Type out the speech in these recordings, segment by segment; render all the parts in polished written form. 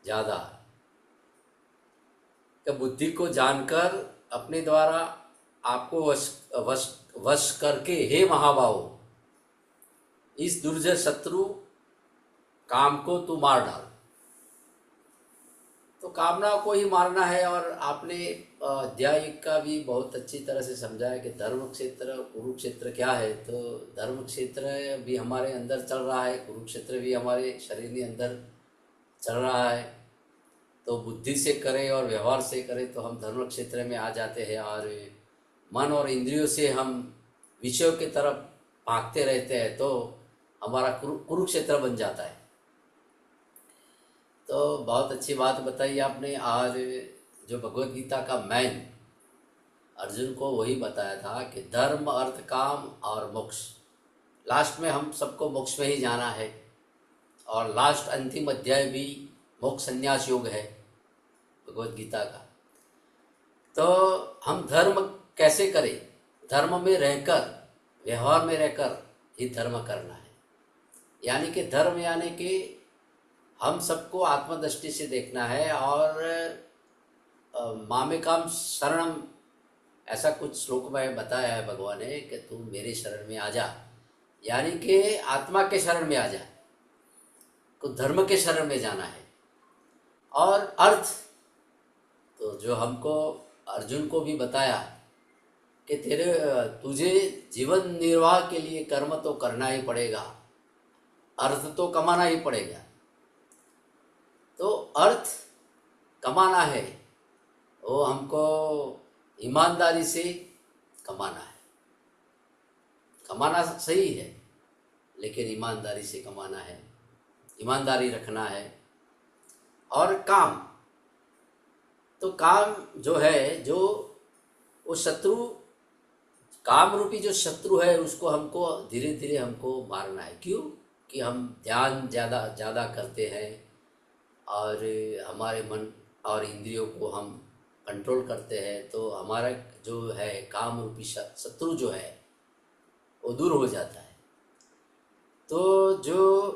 ज़्यादा, कि बुद्धि को जानकर अपने द्वारा आपको वश वश वश करके, हे महाबाहो, इस दुर्जय शत्रु काम को तू मार डाल। तो कामना को ही मारना है। और आपने अध्याय 1 का भी बहुत अच्छी तरह से समझाया कि धर्म क्षेत्र कुरुक्षेत्र क्या है। तो धर्म क्षेत्र भी हमारे अंदर चल रहा है, कुरुक्षेत्र भी हमारे शरीर के अंदर चल रहा है। तो बुद्धि से करें और व्यवहार से करें तो हम धर्म क्षेत्र में आ जाते हैं, और मन और इंद्रियों से हम विषयों की तरफ भागते रहते हैं तो हमारा कुरुक्षेत्र बन जाता है। तो बहुत अच्छी बात बताई आपने। आज जो भगवत गीता का मैन अर्जुन को वही बताया था कि धर्म अर्थ काम और मोक्ष। लास्ट में हम सबको मोक्ष में ही जाना है, और लास्ट अंतिम अध्याय भी मोक्ष संन्यास योग है भगवत गीता का। तो हम धर्म कैसे करें? धर्म में रहकर, व्यवहार में रहकर ही धर्म करना है। यानी कि धर्म यानी कि हम सबको आत्मदृष्टि से देखना है। और मामेकाम शरणम, ऐसा कुछ श्लोक में बताया है भगवान ने कि तू मेरे शरण में आ जा, यानी कि आत्मा के शरण में आ जा, तो धर्म के शरण में जाना है। और अर्थ तो जो हमको अर्जुन को भी बताया कि तुझे जीवन निर्वाह के लिए कर्म तो करना ही पड़ेगा, अर्थ तो कमाना ही पड़ेगा। तो अर्थ कमाना है, वो हमको ईमानदारी से कमाना है। कमाना सही है, लेकिन ईमानदारी से कमाना है, ईमानदारी रखना है। और काम, तो काम जो है, जो वो शत्रु, काम रूपी जो शत्रु है, उसको हमको धीरे धीरे हमको मारना है। क्यों? कि हम ध्यान ज़्यादा करते हैं, और हमारे मन और इंद्रियों को हम कंट्रोल करते हैं, तो हमारा जो है काम रूपी शत्रु जो है वो दूर हो जाता है। तो जो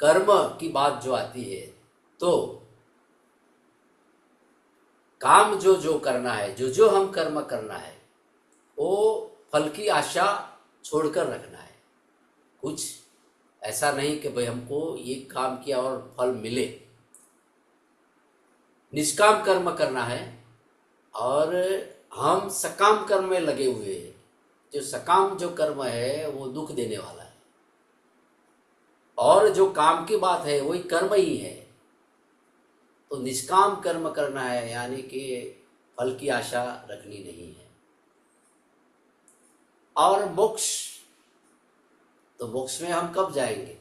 कर्म की बात जो आती है, तो काम जो जो करना है, जो जो हम कर्म करना है, वो फल की आशा छोड़कर रखना है। कुछ ऐसा नहीं कि भाई हमको ये काम किया और फल मिले। निष्काम कर्म करना है, और हम सकाम कर्म में लगे हुए हैं। जो सकाम जो कर्म है वो दुख देने वाला है, और जो काम की बात है वही कर्म ही है। तो निष्काम कर्म करना है, यानी कि फल की आशा रखनी नहीं है। और मोक्ष, तो मोक्ष में हम कब जाएंगे?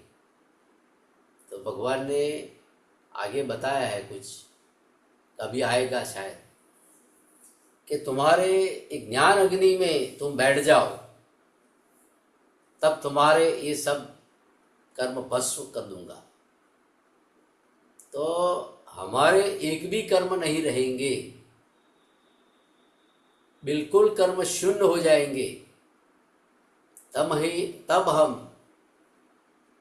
तो भगवान ने आगे बताया है, कुछ कभी आएगा शायद, कि तुम्हारे एक ज्ञान अग्नि में तुम बैठ जाओ, तब तुम्हारे ये सब कर्म भस्म कर दूंगा। तो हमारे एक भी कर्म नहीं रहेंगे, बिल्कुल कर्म शून्य हो जाएंगे। तब हम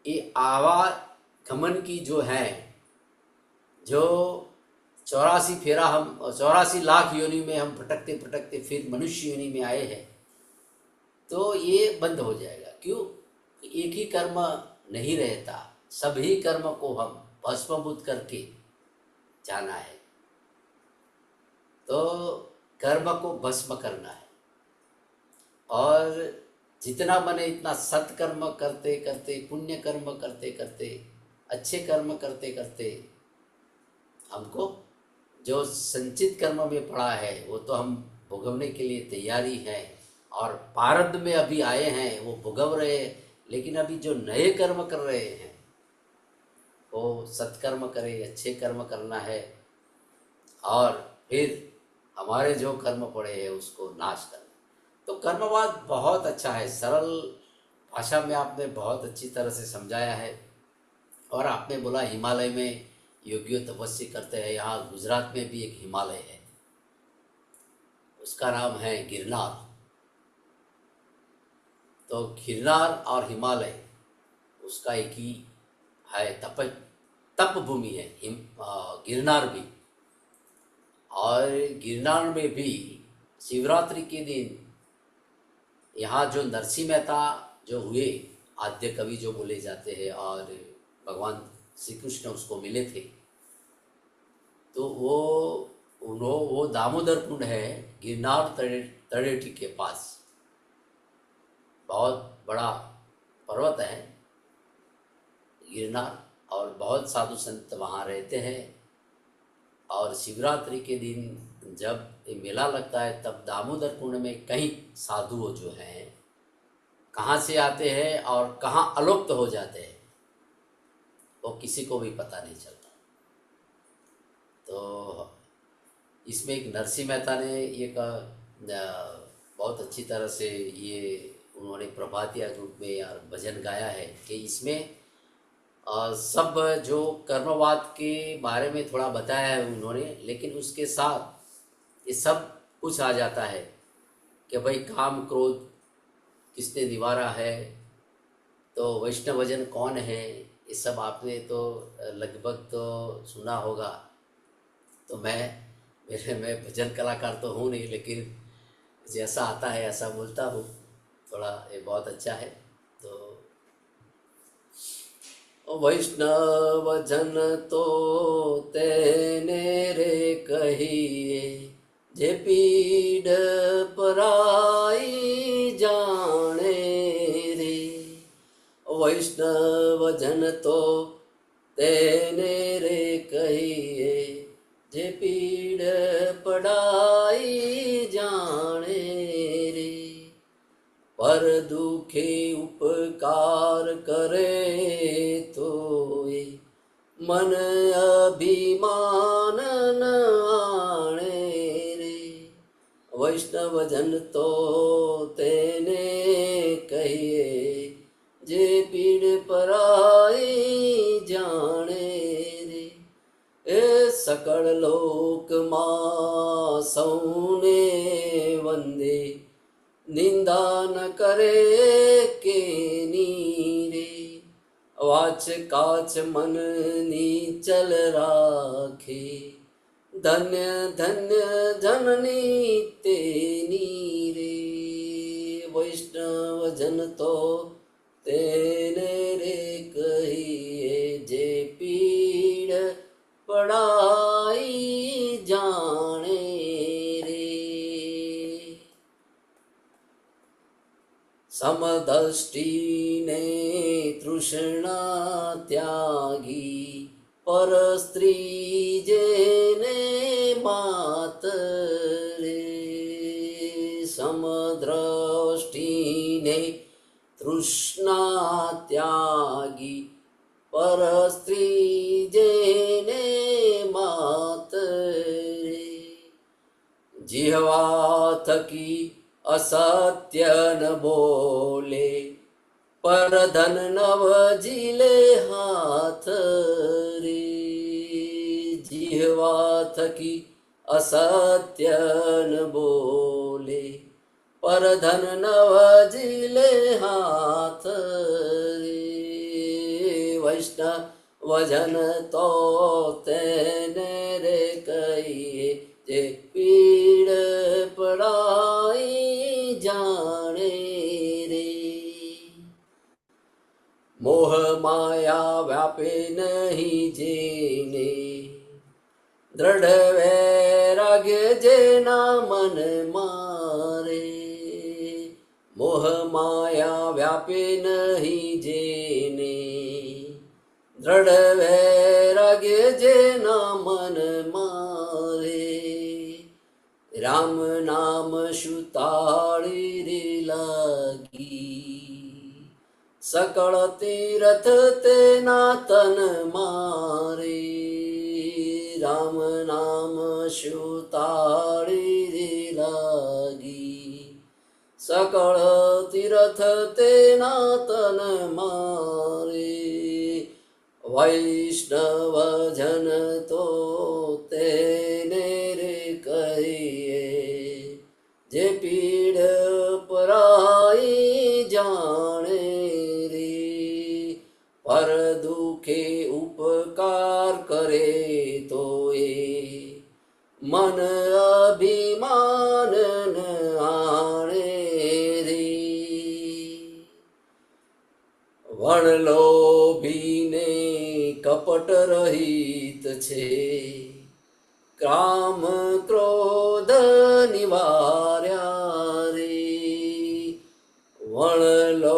ये आवागमन की जो है, जो 84 फेरा, हम 84 लाख योनि में हम भटकते भटकते फिर मनुष्य योनि में आए हैं, तो ये बंद हो जाएगा। क्यों? एक ही कर्म नहीं रहता, सभी कर्म को हम भस्मीभूत करके जाना है। तो कर्म को भस्म करना है, और जितना बने इतना सत्कर्म करते करते, पुण्य कर्म करते करते, अच्छे कर्म करते करते, हमको जो संचित कर्म में पड़ा है वो तो हम भोगवने के लिए तैयारी है। और प्रारब्ध में अभी आए हैं, वो भोगव रहे हैं। लेकिन अभी जो नए कर्म कर रहे हैं वो सत्कर्म करें, अच्छे कर्म करना है, और फिर हमारे जो कर्म पड़े हैं उसको नाश करना। तो कर्मवाद बहुत अच्छा है, सरल भाषा में आपने बहुत अच्छी तरह से समझाया है। और आपने बोला हिमालय में योगियों तपस्या करते हैं। यहाँ गुजरात में भी एक हिमालय है, उसका नाम है गिरनार। तो गिरनार और हिमालय उसका एक ही है, तप भूमि है, गिरनार भी। और गिरनार में भी शिवरात्रि के दिन यहाँ जो नरसिंह मेहता जो हुए, आद्य कवि जो बोले जाते हैं, और भगवान श्री कृष्ण उसको मिले थे, तो वो दामोदर कुंड है गिरनार तड़ेटी के पास। बहुत बड़ा पर्वत है गिरनार, और बहुत साधु संत वहाँ रहते हैं। और शिवरात्रि के दिन जब ये मेला लगता है, तब दामोदर कुंड में कई साधु जो हैं कहाँ से आते हैं और कहाँ अलोप्त हो जाते हैं, वो किसी को भी पता नहीं चलता। तो इसमें एक नरसिंह मेहता ने ये बहुत अच्छी तरह से ये उन्होंने प्रभातिया रूप में यार भजन गाया है कि इसमें सब जो कर्मवाद के बारे में थोड़ा बताया है उन्होंने, लेकिन उसके साथ ये सब कुछ आ जाता है कि भाई काम क्रोध किसने निवारा है, तो वैष्णवजन कौन है, ये सब आपने तो लगभग तो सुना होगा। तो मैं भजन कलाकार तो हूँ नहीं, लेकिन जैसा आता है ऐसा बोलता हूँ, थोड़ा ये बहुत अच्छा है। तो वैष्णव जन तो तेने रे कहिए, जे पीड़ पराई जाने रे। वैष्णव जन तो तेने रे कहिए, जे पीड़ पड़ाई जाने रे। पर दुखे उपकार करे तो ये मन अभिमान न आने रे। वैष्णव जन तो तेने कहिए, जे पीड़ पराई जाने रे। ए सकल लोक मां सौने वंदे, निंदा न करे के नीरे। वाच काच मन नीचल राखे, धन्य धन्य जननी तेनी रे। वैष्णव जन तो तेने रे कहिए, जे पीड़ पड़ाई जाने रे। समदृष्टि ने तृष्णा त्यागी, पर स्त्री जेने मात रे। समदृष्टि ने तृष्णा त्यागी, पर स्त्री जेने मात रे। जिह्वा थकी असत्य न बोले, पर धन नव जिले हाथ रे। जिह्वा थकी असत्य न बोले, पर धन नव जिले हाथ रे। वैष्णव जन तो तेने रे कहिए, जे पीड़ पड़ाई जाने रे। मोह माया व्यापे नहीं जेने, दृढ़ वैराग्य जेना मन मारे। मोह माया व्यापे नहीं जेने, दृढ़ वैराग्य जेना मन मारे। राम नाम सुताड़ी रे लागी, सकल तीरथ तेना तन मारे। राम नाम सुताड़ी रे लागी, सकल तीरथ तेना तन मारे। वैष्णव जन तो तेने रे कहिए, जे पीड़ पराई जाने रे। पर दुखे उपकार करे तो ये मन अभिमान न आणे रे। वणलोभीने कपट रहित छे, काम क्रोध निवार्या रे। वणलोभीने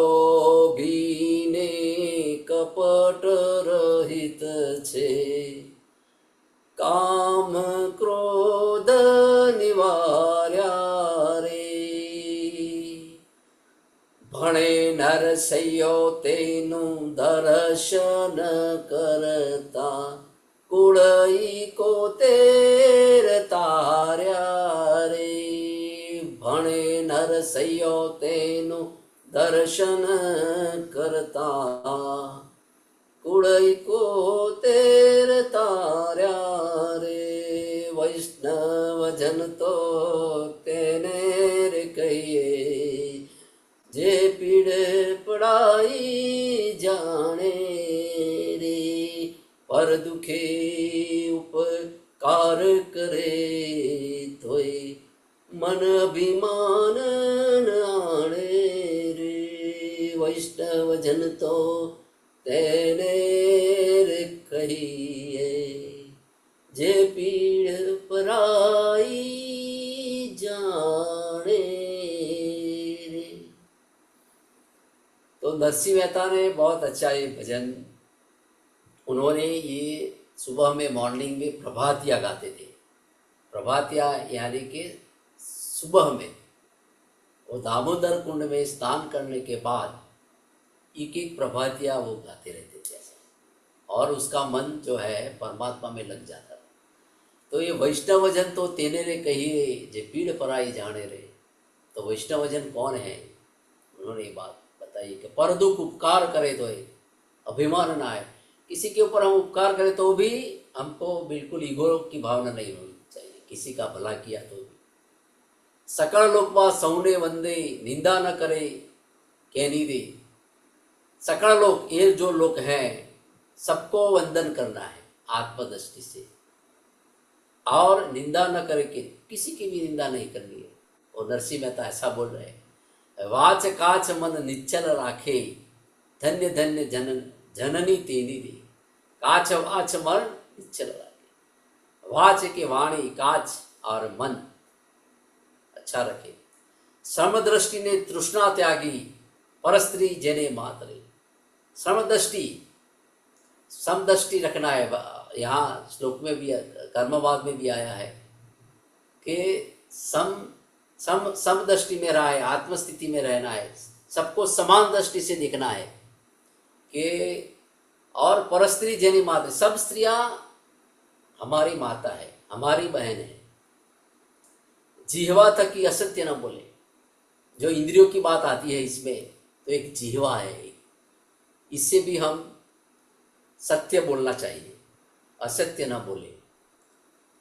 कपट रहित छे, काम क्रोध निवार्या रे। भणे नरसैयो तेनु दर्शन करता, कुड़ई को तेर तार्या रे। भणे नरसैयो तेनु दर्शन करता, कुड़ई को तेर तार्या रे। वैष्णव जन तो तेने रे कहिए, जे पीड़ पड़ाई जाने रे। पर दुखे उपकार करे तोय, मन अभिमान न आणे रे। वैष्णव जन तो तेने रे कहिए, जे पीड़ पराई जाने रे। तो नरसिंह मेहता ने बहुत अच्छा ये भजन, उन्होंने ये सुबह में मॉर्निंग में प्रभातिया गाते थे। प्रभातिया यानी कि सुबह में वो दामोदर कुंड में स्नान करने के बाद एक एक प्रभातिया वो गाते रहते थे ऐसा, और उसका मन जो है परमात्मा में लग जाता था। तो ये वैष्णवजन तो तेने रे कहिए, जे पीड़ पराई जाने रे। तो वैष्णवजन कौन है, उन्होंने ये बात बताई कि पर दुख उपकार करे तो अभिमान ना है। किसी के ऊपर हम उपकार करें तो भी हमको बिल्कुल ईगो की भावना नहीं होनी चाहिए, किसी का भला किया तो भी। सकल लोक बा सौने वंदे, निंदा न करे कहनी दे। सकल लोक, ये जो लोग हैं सबको वंदन करना है आत्मदृष्टि से, और निंदा न करे कि किसी की भी निंदा नहीं करनी है। और नरसिंह मेहता ऐसा बोल रहे हैं, वाच काच मन निश्चल राखे, धन्य धन्य जननी तेनी दे। काच वाच मन निश्चल रखे। वाच के वाणी, काच और मन अच्छा रखे। समदृष्टि ने तृष्णा त्यागी, परस्त्री जने मातरे। समदृष्टि, समदृष्टि रखना है। यहाँ श्लोक में भी, कर्मवाद में भी आया है कि समदृष्टि में रहा है, आत्मस्थिति में रहना है, सबको समान दृष्टि से देखना है कि, और परस्त्री जनी माता, सब स्त्रियां हमारी माता है, हमारी बहन है। जिह्वा तक की असत्य न बोले। जो इंद्रियों की बात आती है इसमें, तो एक जिह्वा है, इससे भी हम सत्य बोलना चाहिए, असत्य न बोले।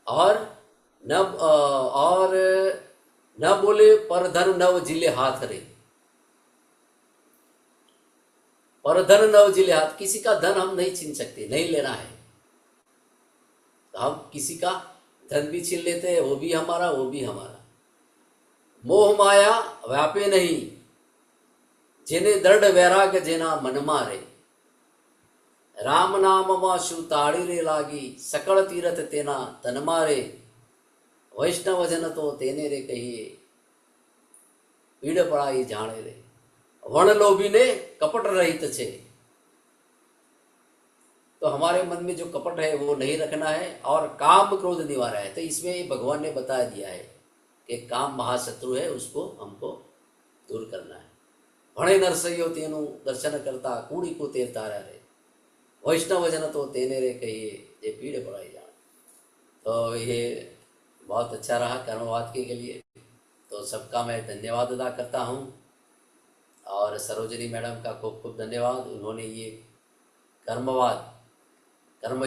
और न बोले पर धन नव जिले हाथ रे। पर धन नव जिले हाथ, किसी का धन हम नहीं छीन सकते, नहीं लेना है। तो हम किसी का धन भी छीन लेते हैं, वो भी हमारा, वो भी हमारा। मोह माया व्यापे नहीं, जेने दृढ़ वैराग्य जेना मन मारे। राम नाम मां शु ताड़ी रे लागी, सकल तीरथ तेना तन मारे। वैष्णव जन तो तेने रे कहिए, पीड़ पड़ाई जाने रे। वण लोभी ने कपट रहित छे। तो हमारे मन में जो कपट है वो नहीं रखना है, और काम क्रोध निवारा है। तो इसमें भगवान ने बता दिया है कि काम महाशत्रु है, उसको हमको दूर करना है। भणे नरसैयो तेनु दर्शन करता, कूड़ी को तेर तारा रे। वैष्णव जन तो तेने रे कहिए, ये पीड़ पड़ाई जान। तो ये बहुत अच्छा रहा कर्मवाद के लिए। तो सबका मैं धन्यवाद अदा करता हूँ, और सरोजनी मैडम का खूब खूब धन्यवाद। उन्होंने ये कर्मवाद